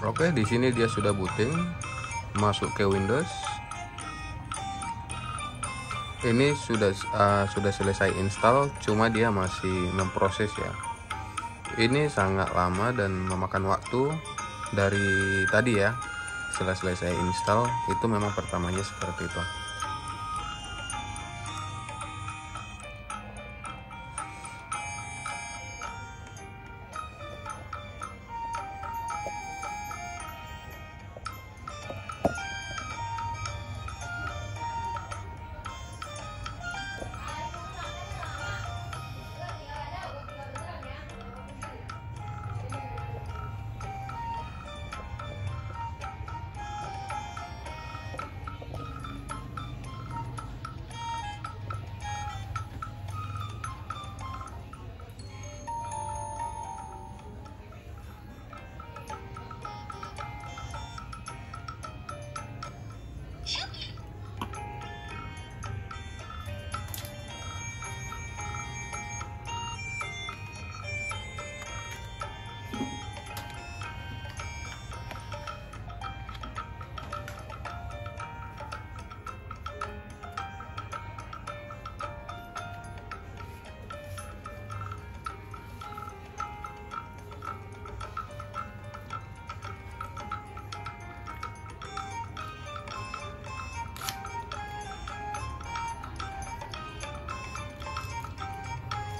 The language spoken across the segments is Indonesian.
Oke, di sini dia sudah booting, masuk ke Windows. Ini sudah selesai install, cuma dia masih memproses ya. Ini sangat lama dan memakan waktu dari tadi ya. Setelah selesai install, itu memang pertamanya seperti itu.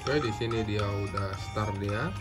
Oke, di sini dia udah start dia.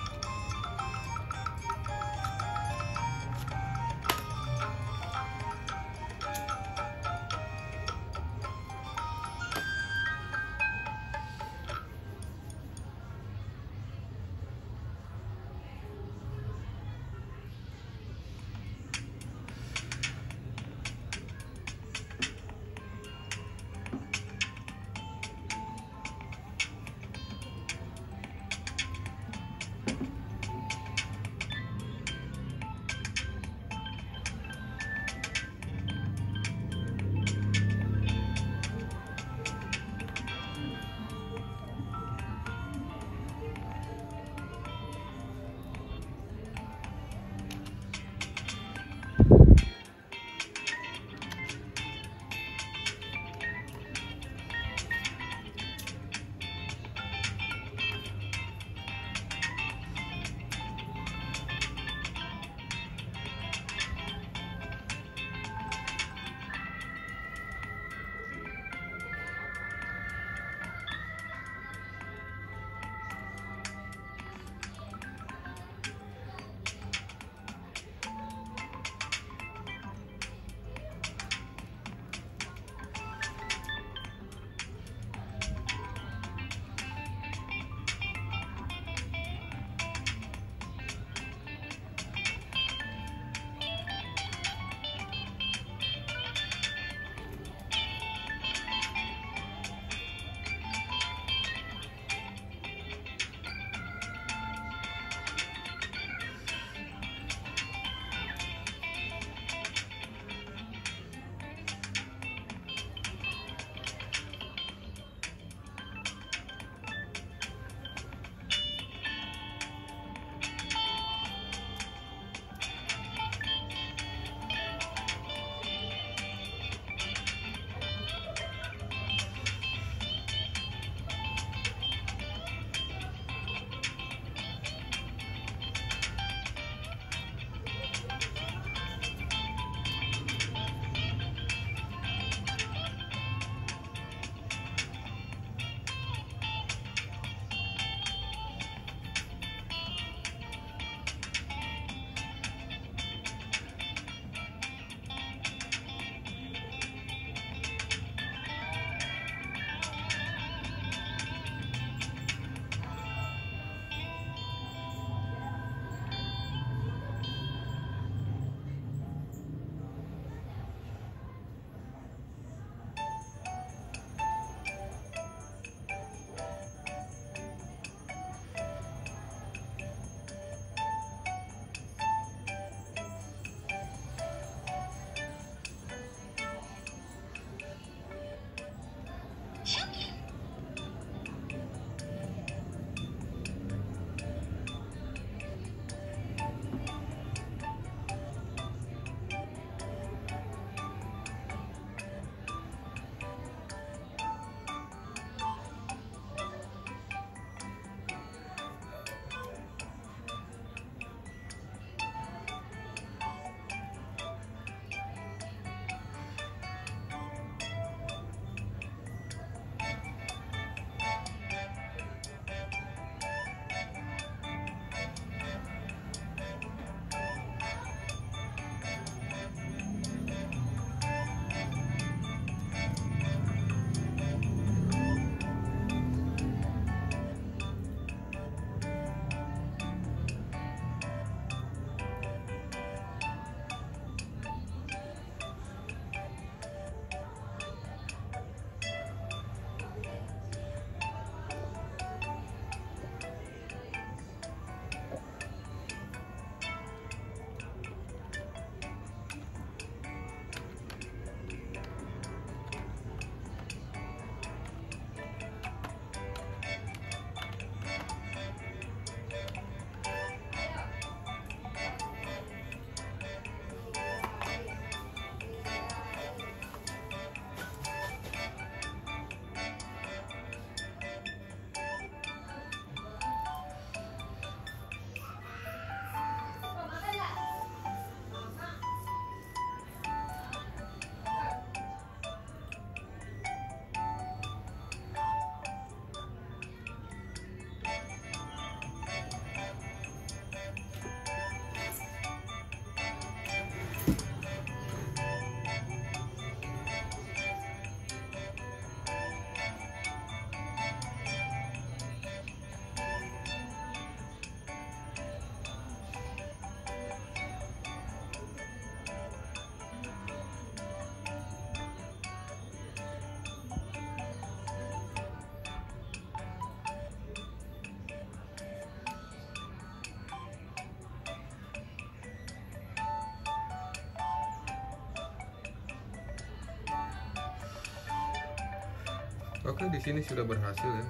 Oke, di sini sudah berhasil ya,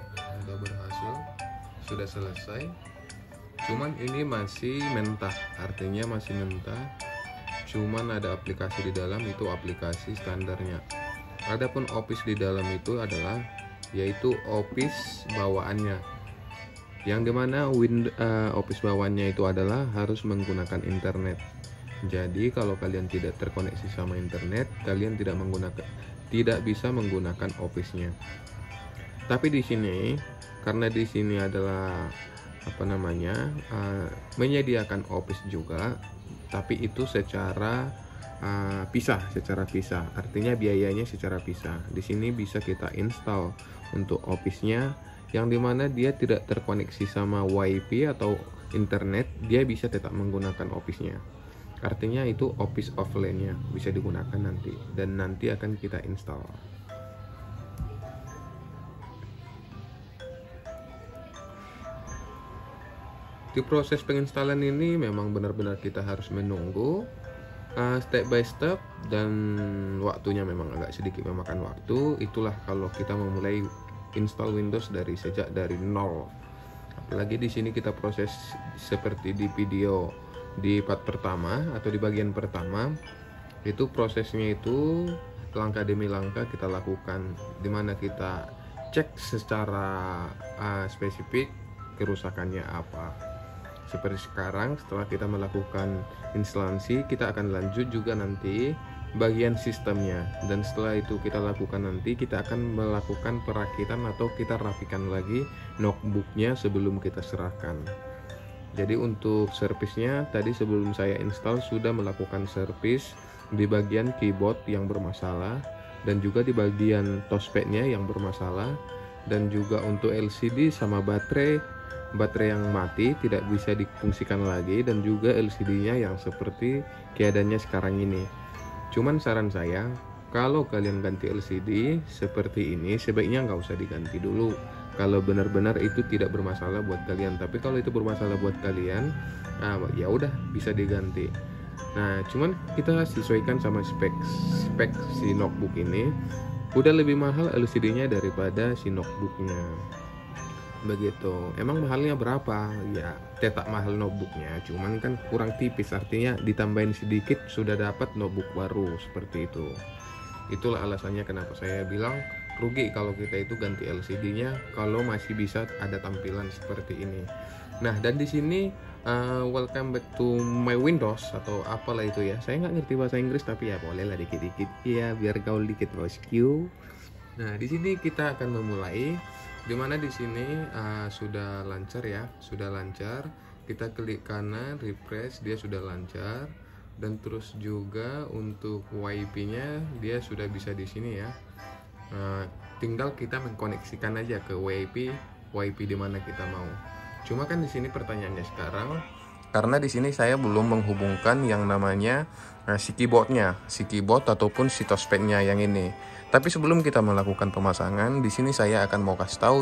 sudah selesai. Cuman ini masih mentah, artinya masih mentah. Cuman ada aplikasi di dalam, itu aplikasi standarnya. Adapun Office di dalam itu adalah yaitu Office bawaannya, yang dimana Office bawaannya itu adalah harus menggunakan internet. Jadi kalau kalian tidak terkoneksi sama internet, kalian tidak bisa menggunakan Office-nya. Tapi di sini, karena di sini adalah menyediakan Office juga, tapi itu secara pisah, artinya biayanya secara pisah. Di sini bisa kita install untuk Office-nya, yang dimana dia tidak terkoneksi sama WiFi atau internet, dia bisa tetap menggunakan Office-nya. Artinya itu Office offline-nya bisa digunakan nanti, dan nanti akan kita install. Di proses penginstalan ini memang benar-benar kita harus menunggu step by step, dan waktunya memang agak sedikit memakan waktu. Itulah kalau kita memulai install Windows sejak dari nol. Apalagi di sini kita proses seperti di video di part pertama atau di bagian pertama, itu prosesnya itu langkah demi langkah kita lakukan, dimana kita cek secara spesifik kerusakannya apa. Seperti sekarang, setelah kita melakukan instalasi, kita akan lanjut juga nanti bagian sistemnya, dan setelah itu kita lakukan nanti, kita akan melakukan perakitan atau kita rapikan lagi notebooknya sebelum kita serahkan. Jadi untuk servisnya tadi sebelum saya install sudah melakukan servis di bagian keyboard yang bermasalah, dan juga di bagian touchpadnya yang bermasalah, dan juga untuk LCD sama baterai yang mati tidak bisa difungsikan lagi, dan juga LCD-nya yang seperti keadaannya sekarang ini. Cuman saran saya, kalau kalian ganti LCD seperti ini, sebaiknya nggak usah diganti dulu kalau benar-benar itu tidak bermasalah buat kalian. Tapi kalau itu bermasalah buat kalian, ya udah bisa diganti. Nah, cuman kita sesuaikan sama spek si notebook ini. Udah lebih mahal LCD-nya daripada si notebooknya. Begitu. Emang mahalnya berapa? Ya tetap mahal notebooknya, cuman kan kurang tipis, artinya ditambahin sedikit sudah dapat notebook baru seperti itu. Itulah alasannya kenapa saya bilang rugi kalau kita itu ganti LCD-nya kalau masih bisa ada tampilan seperti ini. Nah, dan di sini welcome back to my Windows atau apalah itu ya. Saya nggak ngerti bahasa Inggris, tapi ya bolehlah dikit-dikit ya biar gaul dikit bosku. Nah, di sini kita akan memulai, dimana di sini sudah lancar ya, sudah lancar. Kita klik kanan, refresh, dia sudah lancar. Dan terus juga untuk WiFi-nya dia sudah bisa di sini ya. Tinggal kita mengkoneksikan aja ke WiFi di mana kita mau. Cuma kan di sini pertanyaannya sekarang, karena di sini saya belum menghubungkan yang namanya si keyboard ataupun si touchpad-nya yang ini. Tapi sebelum kita melakukan pemasangan, di sini saya akan mau kasih tahu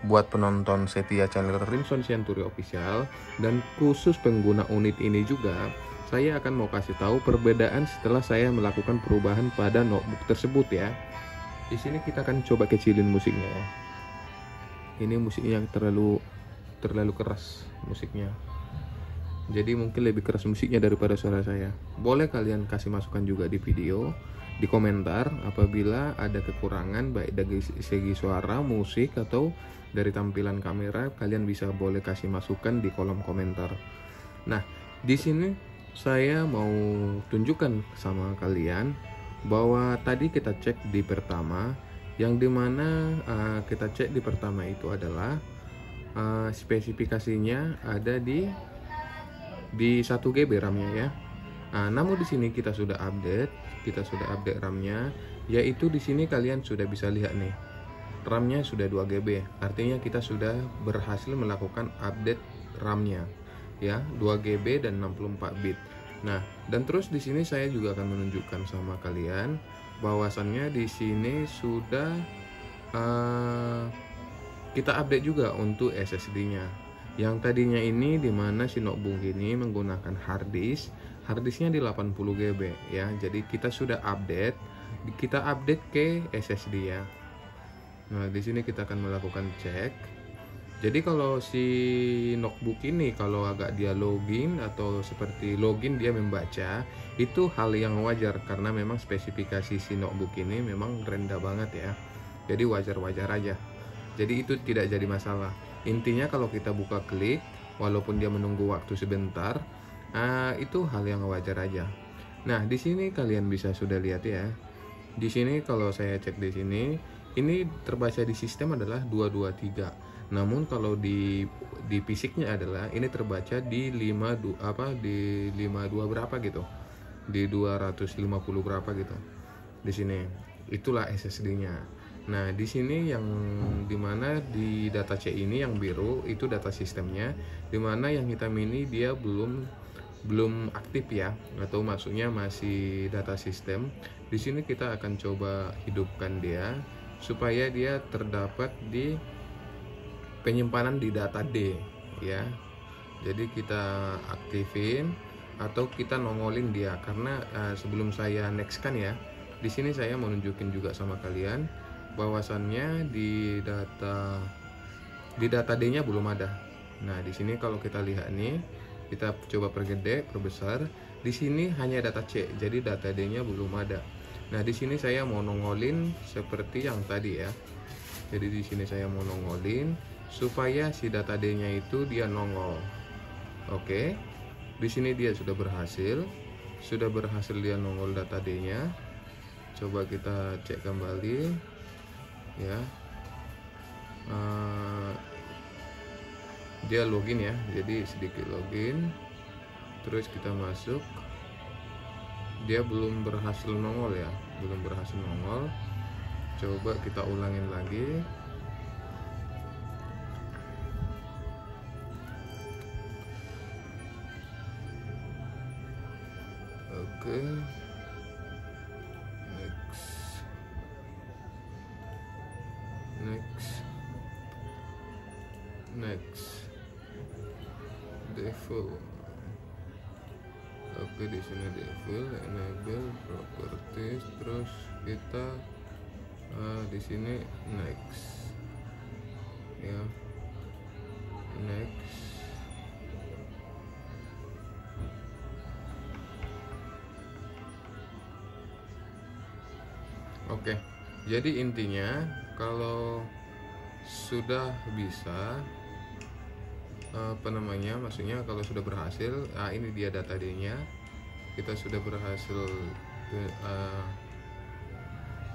buat penonton setia channel Rimson Sianturi Official, dan khusus pengguna unit ini juga, saya akan mau kasih tahu perbedaan setelah saya melakukan perubahan pada notebook tersebut ya. Di sini kita akan coba kecilin musiknya ya. Ini musiknya terlalu keras musiknya. Jadi mungkin lebih keras musiknya daripada suara saya. Boleh kalian kasih masukan juga di video, di komentar apabila ada kekurangan baik dari segi suara, musik, atau dari tampilan kamera. Kalian boleh kasih masukan di kolom komentar. Nah, di sini saya mau tunjukkan sama kalian bahwa tadi kita cek di pertama, yang dimana kita cek di pertama itu adalah spesifikasinya ada di 1 GB RAM-nya ya. Namun di sini kita sudah update RAM-nya, yaitu di sini kalian sudah bisa lihat nih, RAM-nya sudah 2 GB. Artinya kita sudah berhasil melakukan update RAM-nya ya, 2 GB dan 64 bit. Nah, dan terus di sini saya juga akan menunjukkan sama kalian bahwasannya di sini sudah kita update juga untuk SSD-nya. Yang tadinya ini dimana si notebook ini menggunakan harddisknya di 80 GB ya. Jadi kita sudah update ke SSD ya. Nah, di sini kita akan melakukan cek. Jadi kalau si notebook ini kalau agak dia login atau seperti login dia membaca, itu hal yang wajar karena memang spesifikasi si notebook ini memang rendah banget ya. Jadi wajar-wajar aja. Jadi itu tidak jadi masalah. Intinya kalau kita buka klik, walaupun dia menunggu waktu sebentar, itu hal yang wajar aja. Nah, di sini kalian bisa sudah lihat ya. Di sini kalau saya cek di sini, ini terbaca di sistem adalah 223. Namun kalau di fisiknya adalah ini terbaca di 52 berapa gitu. Di 250 berapa gitu. Di sini. Itulah SSD-nya. Nah, di sini yang dimana di data C ini yang biru itu data sistemnya, dimana yang hitam ini dia belum aktif ya, atau maksudnya masih data sistem. Di sini kita akan coba hidupkan dia supaya dia terdapat di penyimpanan di data D ya. Jadi kita aktifin atau kita nongolin dia karena sebelum saya next kan ya, di sini saya mau nunjukin juga sama kalian bahwasannya di data D-nya belum ada. Nah, di sini kalau kita lihat nih, kita coba pergede, perbesar. Di sini hanya data C, jadi data D-nya belum ada. Nah, di sini saya mau nongolin seperti yang tadi ya. Jadi di sini saya mau nongolin supaya si data D-nya itu dia nongol. Oke. Di sini dia sudah berhasil dia nongol data D-nya. Coba kita cek kembali ya. Dia login ya. Jadi sedikit login. Terus kita masuk. Dia belum berhasil nongol ya. Coba kita ulangin lagi. Oke. Next. Default. Oke, di sini default, enable properties, terus kita di sini next. Ya. Next. Oke, jadi intinya kalau sudah bisa maksudnya kalau sudah berhasil, ini dia data D-nya, kita sudah berhasil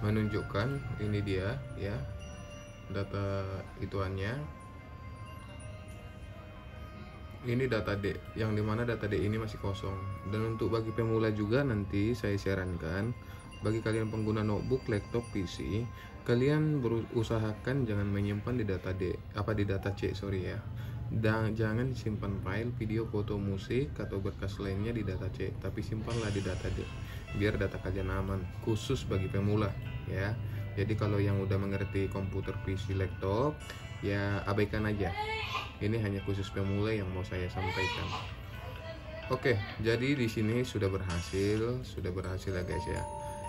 menunjukkan ini dia ya data ituannya. Ini data D, yang dimana data D ini masih kosong. Dan untuk bagi pemula juga nanti saya sarankan bagi kalian pengguna notebook, laptop, PC, kalian berusahakan jangan menyimpan di data di data C ya. Dan jangan simpan file video, foto, musik atau berkas lainnya di data C, tapi simpanlah di data D biar data kalian aman, khusus bagi pemula ya. Jadi kalau yang udah mengerti komputer, PC, laptop ya abaikan aja. Ini hanya khusus pemula yang mau saya sampaikan. Oke, jadi di sini sudah berhasil ya guys ya.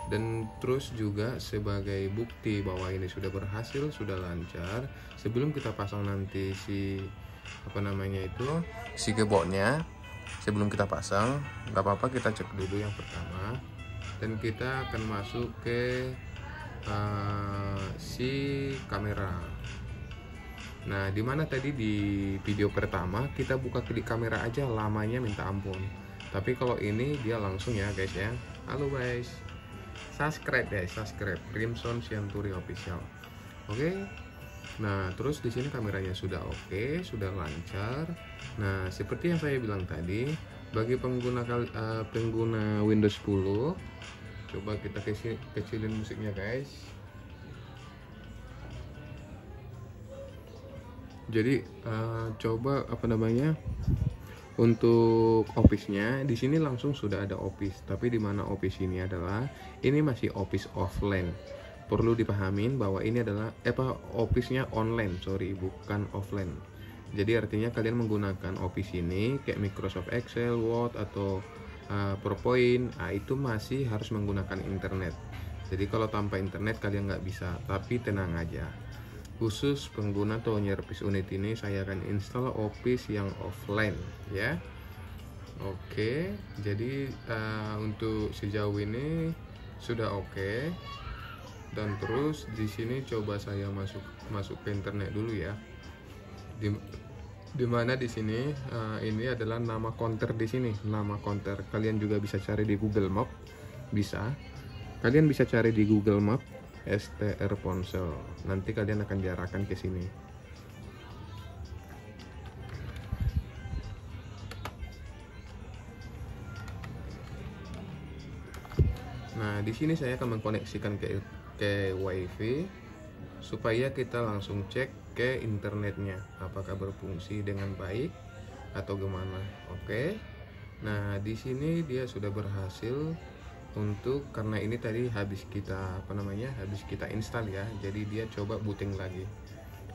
Dan terus juga sebagai bukti bahwa ini sudah berhasil, sudah lancar, sebelum kita pasang nanti si keyboardnya, sebelum kita pasang nggak apa-apa kita cek dulu yang pertama, dan kita akan masuk ke si kamera. Nah, dimana tadi di video pertama kita buka klik kamera aja lamanya minta ampun, tapi kalau ini dia langsung ya guys ya. Halo guys, subscribe Crimson Sianturi Official. Oke. Nah, terus di sini kameranya sudah oke, sudah lancar. Nah, seperti yang saya bilang tadi, bagi pengguna Windows 10, coba kita kecilin musiknya guys. Jadi coba untuk Office-nya di sini langsung sudah ada Office, tapi di mana Office ini adalah ini masih Office offline. Perlu dipahamin bahwa ini adalah Office-nya online, bukan offline. Jadi artinya kalian menggunakan Office ini kayak Microsoft Excel, Word atau PowerPoint, itu masih harus menggunakan internet. Jadi kalau tanpa internet kalian nggak bisa, tapi tenang aja. khusus pengguna Tonyerpis unit ini saya akan install Office yang offline ya. Oke, jadi untuk sejauh ini sudah oke. Dan terus di sini coba saya masuk ke internet dulu ya. Dimana di sini ini adalah nama konter di sini, nama konter. Kalian juga bisa cari di Google Map, bisa. Kalian bisa cari di Google Map STR ponsel. Nanti kalian akan diarahkan ke sini. Nah, di sini saya akan mengkoneksikan ke WiFi supaya kita langsung cek ke internetnya apakah berfungsi dengan baik atau gimana. Oke. Nah, di sini dia sudah berhasil untuk, karena ini tadi habis kita install ya. Jadi dia coba booting lagi.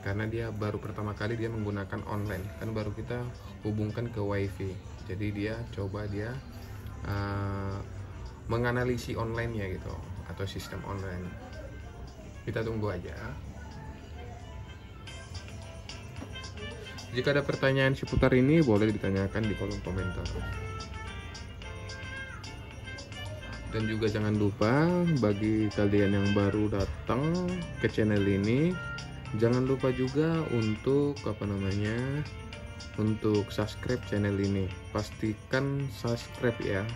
Karena dia baru pertama kali dia menggunakan online, kan baru kita hubungkan ke WiFi. Jadi dia coba menganalisis online-nya gitu, atau sistem online. Kita tunggu aja. Jika ada pertanyaan seputar ini boleh ditanyakan di kolom komentar. Dan juga jangan lupa bagi kalian yang baru datang ke channel ini, jangan lupa juga untuk untuk subscribe channel ini. Pastikan subscribe ya,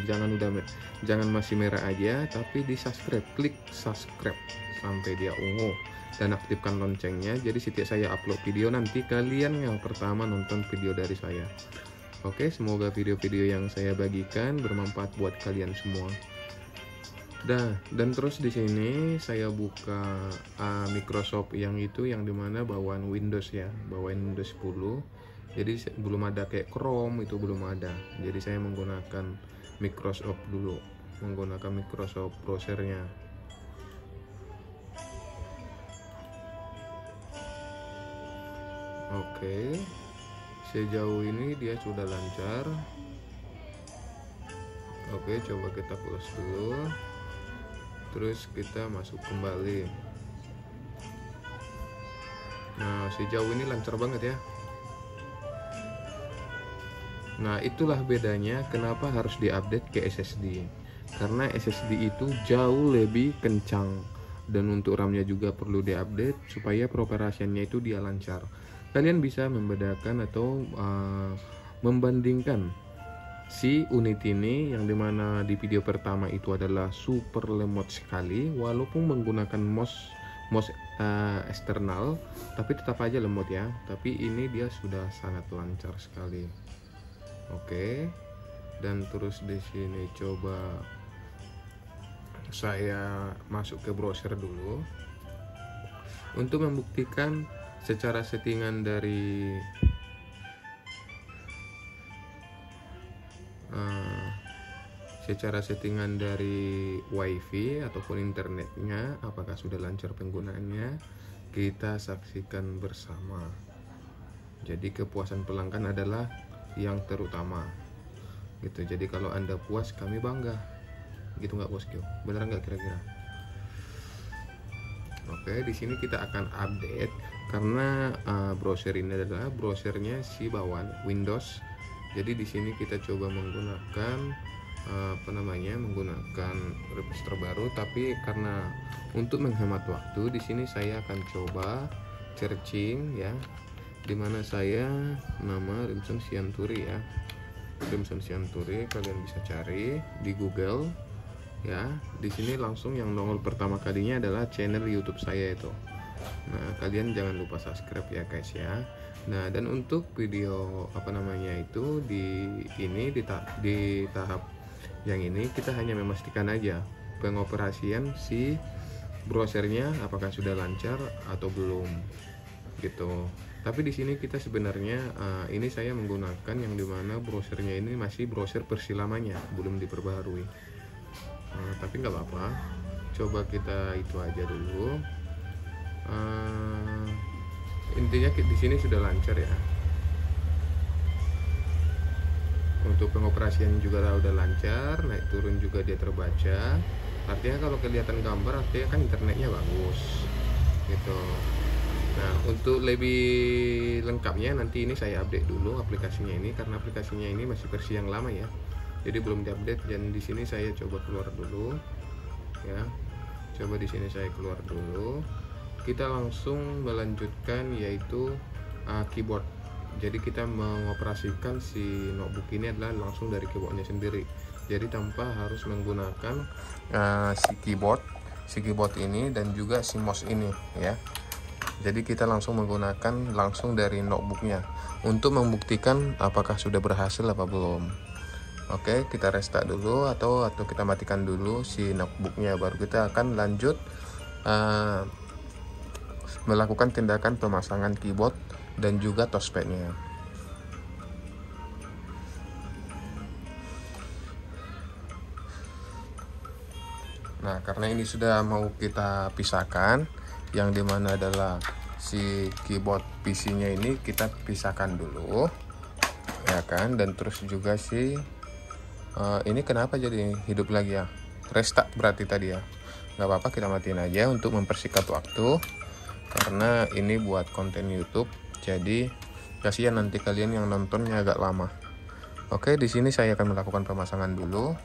jangan masih merah aja, tapi di subscribe, klik subscribe sampai dia ungu dan aktifkan loncengnya. Jadi setiap saya upload video nanti kalian yang pertama nonton video dari saya. Oke, semoga video-video yang saya bagikan bermanfaat buat kalian semua. Dan terus di sini saya buka Microsoft yang dimana bawaan Windows ya, bawaan Windows 10. Jadi belum ada kayak Chrome, itu belum ada. Jadi saya menggunakan Microsoft dulu, menggunakan Microsoft browsernya. Oke, sejauh ini dia sudah lancar. Oke, coba kita close dulu, terus kita masuk kembali. Nah, sejauh ini lancar banget ya. Nah, itulah bedanya kenapa harus diupdate ke SSD, karena SSD itu jauh lebih kencang, dan untuk RAM-nya juga perlu diupdate supaya peroperasiannya itu dia lancar. Kalian bisa membedakan atau membandingkan si unit ini, yang dimana di video pertama itu adalah super lemot sekali walaupun menggunakan mouse eksternal, tapi tetap aja lemot ya. Tapi ini dia sudah sangat lancar sekali. Oke, dan terus di sini coba saya masuk ke browser dulu untuk membuktikan secara settingan dari WiFi ataupun internetnya apakah sudah lancar penggunaannya. Kita saksikan bersama. Jadi kepuasan pelanggan adalah yang terutama gitu. Jadi kalau Anda puas, kami bangga gitu, nggak bosku? Beneran nggak kira-kira? Oke, di sini kita akan update karena browser ini adalah browsernya si bawaan Windows. Jadi di sini kita coba menggunakan menggunakan release terbaru, tapi karena untuk menghemat waktu di sini saya akan coba searching ya, dimana saya nama Rimson Sianturi ya, Rimson Sianturi. Kalian bisa cari di Google ya. Di sini langsung yang nongol pertama kalinya adalah channel YouTube saya itu. Nah, kalian jangan lupa subscribe ya guys ya. Nah, dan untuk video di tahap yang ini kita hanya memastikan aja pengoperasian si browsernya apakah sudah lancar atau belum gitu. Tapi di sini kita sebenarnya ini saya menggunakan yang dimana browsernya ini masih browser persilamanya, belum diperbaharui. Tapi nggak apa-apa, coba kita itu aja dulu. Intinya di sini sudah lancar ya. Untuk pengoperasian juga udah lancar, naik turun juga dia terbaca. Artinya kalau kelihatan gambar artinya kan internetnya bagus gitu. Nah, untuk lebih lengkapnya nanti ini saya update dulu aplikasinya ini, karena aplikasinya ini masih versi yang lama ya, jadi belum diupdate. Dan di sini saya coba keluar dulu ya, coba di sini saya keluar dulu. Kita langsung melanjutkan yaitu keyboard. Jadi kita mengoperasikan si notebook ini adalah langsung dari keyboardnya sendiri, jadi tanpa harus menggunakan si keyboard ini dan juga si mouse ini ya. Jadi kita langsung menggunakan langsung dari notebooknya untuk membuktikan apakah sudah berhasil apa belum. Oke, kita restart dulu atau kita matikan dulu si notebooknya, baru kita akan lanjut melakukan tindakan pemasangan keyboard dan juga touchpadnya. Nah, karena ini sudah mau kita pisahkan, yang dimana adalah si keyboard PC-nya ini kita pisahkan dulu ya kan. Dan terus juga si ini kenapa jadi hidup lagi ya, restart berarti tadi ya. Nggak apa-apa, kita matiin aja untuk mempersingkat waktu, karena ini buat konten YouTube, jadi kasihan nanti kalian yang nontonnya agak lama. Oke, di sini saya akan melakukan pemasangan dulu.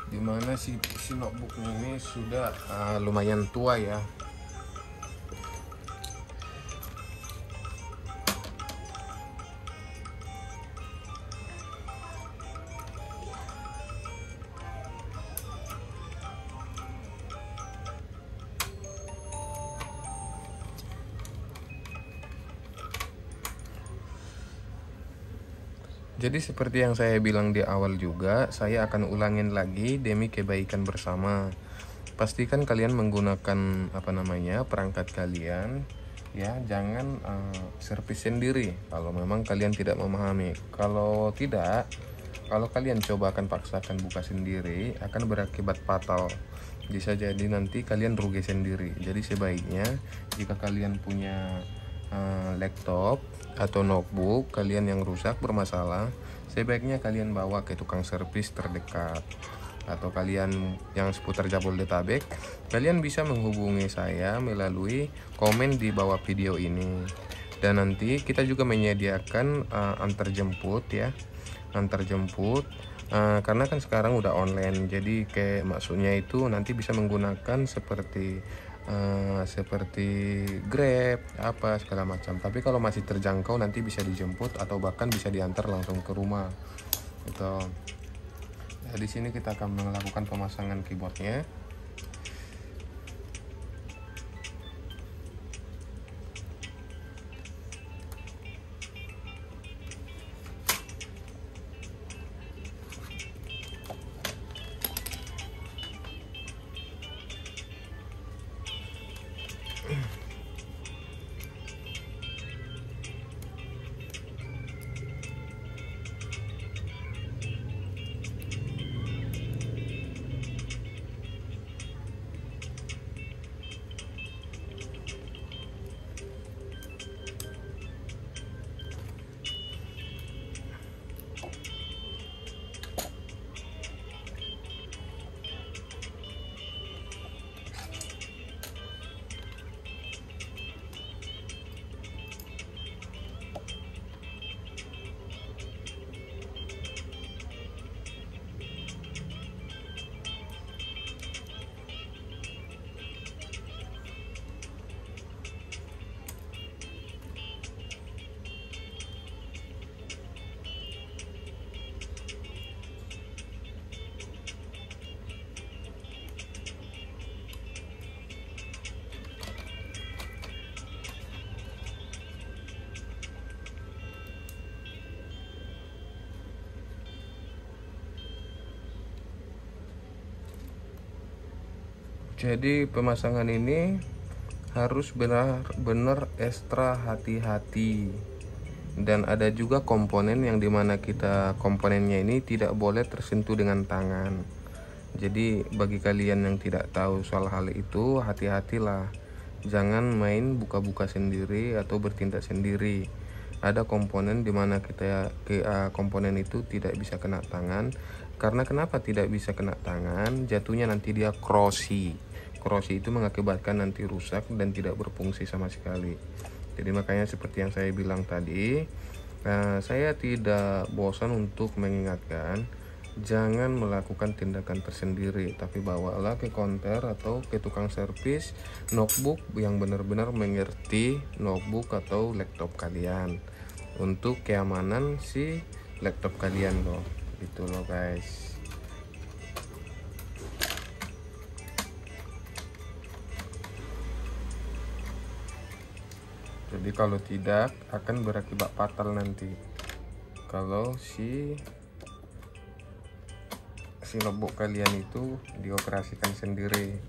Dimana si notebooknya ini sudah lumayan tua ya. Jadi seperti yang saya bilang di awal juga, saya akan ulangin lagi demi kebaikan bersama. Pastikan kalian menggunakan perangkat kalian ya, jangan servis sendiri kalau memang kalian tidak memahami. Kalau kalian coba akan paksakan buka sendiri, akan berakibat fatal. Bisa jadi nanti kalian rugi sendiri. Jadi sebaiknya jika kalian punya laptop atau notebook kalian yang rusak bermasalah, sebaiknya kalian bawa ke tukang servis terdekat. Atau kalian yang seputar Jabodetabek, kalian bisa menghubungi saya melalui komen di bawah video ini. Dan nanti kita juga menyediakan antar jemput ya, karena kan sekarang udah online, jadi kayak maksudnya itu nanti bisa menggunakan seperti Grab apa segala macam. Tapi kalau masih terjangkau nanti bisa dijemput atau bahkan bisa diantar langsung ke rumah gitu. Nah, di sini kita akan melakukan pemasangan keyboardnya. Jadi pemasangan ini harus benar-benar ekstra hati-hati. Dan ada juga komponen yang dimana komponennya ini tidak boleh tersentuh dengan tangan. Jadi bagi kalian yang tidak tahu soal hal itu, hati-hatilah. Jangan main buka-buka sendiri atau bertindak sendiri. ada komponen dimana komponen itu tidak bisa kena tangan. Karena kenapa tidak bisa kena tangan? Jatuhnya nanti dia corrosi itu mengakibatkan nanti rusak dan tidak berfungsi sama sekali. Jadi makanya seperti yang saya bilang tadi, saya tidak bosan untuk mengingatkan, jangan melakukan tindakan tersendiri, tapi bawalah ke counter atau ke tukang servis notebook yang benar-benar mengerti notebook atau laptop kalian untuk keamanan si laptop kalian loh, gitu loh guys. Jadi kalau tidak akan berakibat fatal nanti kalau si notebook kalian itu dioperasikan sendiri.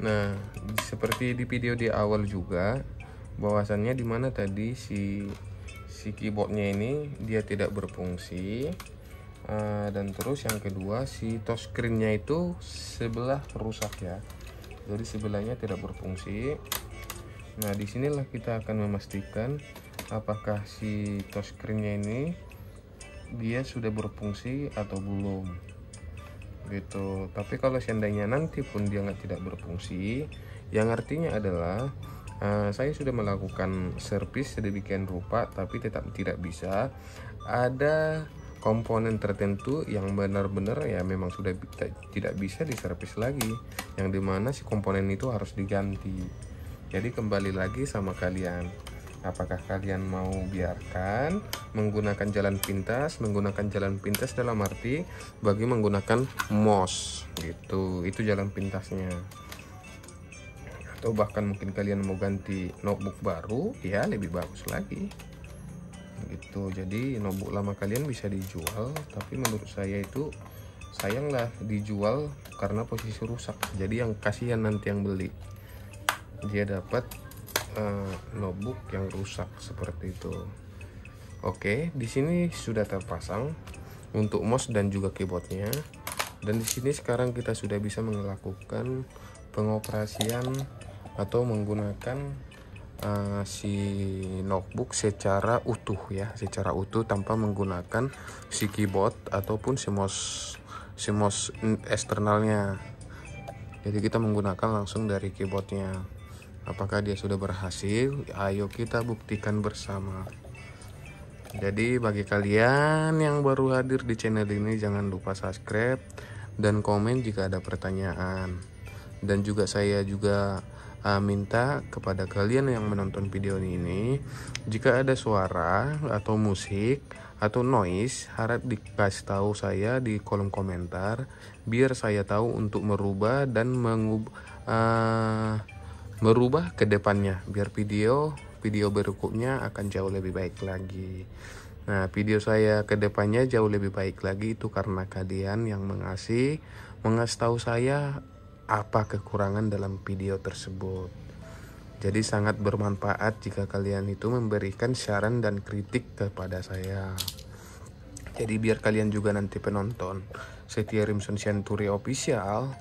Nah, seperti di video di awal juga, bahwasannya dimana tadi si keyboardnya ini dia tidak berfungsi, dan terus yang kedua si touchscreennya itu sebelah rusak ya, jadi sebelahnya tidak berfungsi. Nah, disinilah kita akan memastikan apakah si touchscreennya ini dia sudah berfungsi atau belum gitu. Tapi kalau seandainya nanti pun dia tidak berfungsi, yang artinya adalah saya sudah melakukan servis sedemikian rupa tapi tetap tidak bisa, ada komponen tertentu yang benar-benar ya memang sudah tidak bisa diservis lagi, yang dimana si komponen itu harus diganti. Jadi kembali lagi sama kalian, apakah kalian mau biarkan menggunakan jalan pintas dalam arti bagi menggunakan mouse gitu, itu jalan pintasnya. Atau bahkan mungkin kalian mau ganti notebook baru, ya lebih bagus lagi gitu. Jadi notebook lama kalian bisa dijual, tapi menurut saya itu sayanglah dijual karena posisi rusak. Jadi yang kasihan nanti yang beli, dia dapat notebook yang rusak seperti itu. Oke, di sini sudah terpasang untuk mouse dan juga keyboardnya, dan di sini sekarang kita sudah bisa melakukan pengoperasian atau menggunakan si notebook secara utuh ya, secara utuh tanpa menggunakan si keyboard ataupun si mouse eksternalnya. Jadi kita menggunakan langsung dari keyboardnya. Apakah dia sudah berhasil? Ayo kita buktikan bersama. Jadi bagi kalian yang baru hadir di channel ini, jangan lupa subscribe dan komen jika ada pertanyaan. Dan juga saya juga minta kepada kalian yang menonton video ini, jika ada suara atau musik atau noise, harap dikasih tahu saya di kolom komentar biar saya tahu untuk merubah dan merubah ke depannya, biar video berikutnya akan jauh lebih baik lagi. Nah, video saya ke depannya jauh lebih baik lagi itu karena kalian yang mengasih tahu saya apa kekurangan dalam video tersebut. Jadi sangat bermanfaat jika kalian itu memberikan saran dan kritik kepada saya. Jadi biar kalian juga nanti penonton setia Rimson Sianturi Official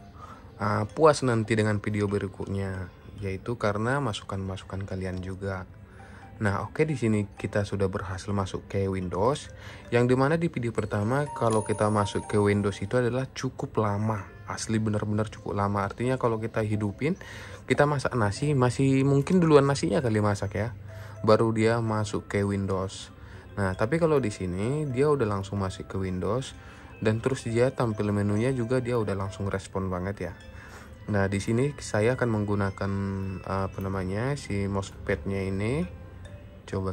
puas nanti dengan video berikutnya, yaitu karena masukan-masukan kalian juga. Nah, oke, di sini kita sudah berhasil masuk ke Windows, yang dimana di video pertama kalau kita masuk ke Windows itu adalah cukup lama, asli benar-benar cukup lama. Artinya kalau kita hidupin, kita masak nasi, masih mungkin duluan nasinya kali masak ya, baru dia masuk ke Windows. Nah, tapi kalau di sini dia udah langsung masuk ke Windows, dan terus dia tampil menunya juga dia udah langsung respon banget ya. Nah, di sini saya akan menggunakan si mousepad-nya ini. Coba